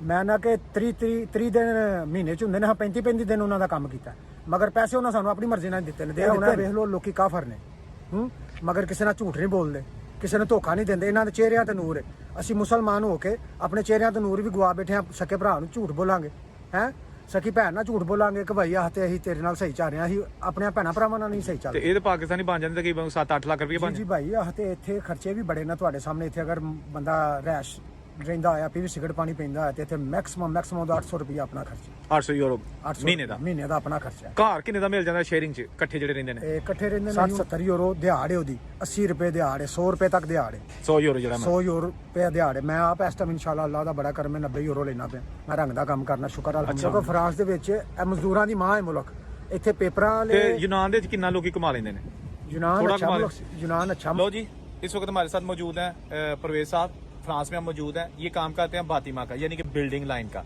ਮੈਂ ਨਾ ਕਿ 30 ਦਿਨ ਮਹੀਨੇ ਚ ਹੁੰਦੇ ਨੇ, 35 ਦਿਨ ਉਹਨਾਂ ਦਾ ਕੰਮ ਕੀਤਾ, ਮਗਰ ਪੈਸੇ ਉਹਨਾਂ ਸਾਨੂੰ ਆਪਣੀ ਮਰਜ਼ੀ ਨਾਲ ਦਿੱਤੇ ਨੇ। ਦੇ ਹੁਣ ਵੇਖ ਲਓ ਲੋਕੀ ਕਾਫਰ ਨੇ, ਮਗਰ ਕਿਸੇ ਨਾਲ ਝੂਠ ਨਹੀਂ ਬੋਲਦੇ, ਕਿਸੇ ਨੂੰ ਧੋਖਾ ਨਹੀਂ ਦਿੰਦੇ। ਇਹਨਾਂ ਦੇ ਚਿਹਰਿਆਂ ਤੇ ਨੂਰ ਹੈ। ਅਸੀਂ ਮੁਸਲਮਾਨ ਹੋ ਕੇ ਆਪਣੇ ਚਿਹਰਿਆਂ ਤੇ ਨੂਰ ਵੀ ਗਵਾ ਬੈਠੇ ਆ। ਸਕੇ ਭਰਾ ਨੂੰ ਝੂਠ ਬੋਲਾਂਗੇ ਹੈ, ਸਕੀ ਭੈਣ ਨਾਲ ਝੂਠ ਬੋਲਾਂਗੇ ਕਿ ਭਾਈ ਆਹ ਤੇ ਅਸੀਂ ਤੇਰੇ ਨਾਲ ਸਹੀ ਚੱਲ ਰਹੇ ਹਾਂ, ਅਸੀਂ ਆਪਣੇ ਭੈਣਾਂ ਭਰਾਵਾਂ ਨਾਲ ਨਹੀਂ ਸਹੀ ਚੱਲ ਤੇ ਇਹ ਤਾਂ ਪਾਕਿਸਤਾਨੀ ਬਣ ਜਾਂਦੇ ਤਕਰੀਬਨ 7-8 ਲੱਖ ਰੁਪਏ ਬਣ ਜੀ ਭਾਈ। ਆਹ ਤੇ ਇੱਥੇ ਖਰਚੇ ਵੀ ਬੜੇ ਨੇ ਤੁਹਾਡੇ ਸਾਹਮਣੇ। ਇੱਥੇ ਅਗਰ ਬੰਦਾ ਰੈਸ਼ ਰਹਿੰਦਾ ਹੋਇਆ, ਪੀਵੀ ਸਿਗਰਟ ਪਾਣੀ ਪੀਂਦਾ ਹੋਇਆ, ਤੇ ਇੱਥੇ ਮੈਕਸਿਮਮ ਦਾ 800 ਰੁਪਏ ਆਪਣਾ ਖਰਚਾ। 800 ਯੂਰੋ ਮਹੀਨੇ ਦਾ ਆਪਣਾ ਖਰਚਾ। ਘਰ ਕਿੰਨੇ ਦਾ ਮਿਲ ਜਾਂਦਾ ਸ਼ੇਅਰਿੰਗ ਚ ਇਕੱਠੇ ਜਿਹੜੇ ਰਹਿੰਦੇ ਨੇ? ਇਕੱਠੇ ਰਹਿੰਦੇ ਨੇ 60-70 ਯੂਰੋ ਦਿਹਾੜ ਹੈ ਉਹਦੀ, 80 ਰੁਪਏ ਦਿਹਾੜ ਹੈ, 100 ਰੁਪਏ ਤੱਕ ਦਿਹਾੜ ਹੈ। 100 ਯੂਰੋ ਜਿਹੜਾ 100 ਯੂਰੋ ਰੁਪਏ ਦਿਹਾੜ ਹੈ। ਮੈਂ ਆਪ ਇਸ ਟਾਈਮ ਇਨਸ਼ਾਅੱਲਾ ਅੱਲਾਹ ਦਾ ਬੜਾ ਕਰਮ ਹੈ 90 ਯੂਰੋ ਲੈਣਾ ਪਿਆ। ਮੈਂ ਰੰਗ ਦਾ ਕੰਮ ਕਰਨਾ, ਸ਼ੁਕਰ ਅਲਹਮਦੁਲਿਲਾ। ਫਰਾਂਸ ਦੇ ਵਿੱਚ ਇਹ ਮਜ਼ਦੂਰਾਂ ਦੀ ਮਾਂ ਹੈ ਮੁਲਕ। ਇੱਥੇ ਪੇਪਰਾਂ ਵਾਲੇ ਤੇ ਯੂਨਾਨ ਦੇ ਵਿੱਚ ਕਿੰਨਾ ਲੋਕੀ ਕਮਾ ਲੈਂਦੇ ਨੇ? यूनान अच्छा। लो जी, इस वक्त हमारे साथ मौजूद हैं परवेज साहब, फ्रांस में हम मौजूद हैं। ये काम करते हैं बातिमा का, यानी कि बिल्डिंग लाइन का।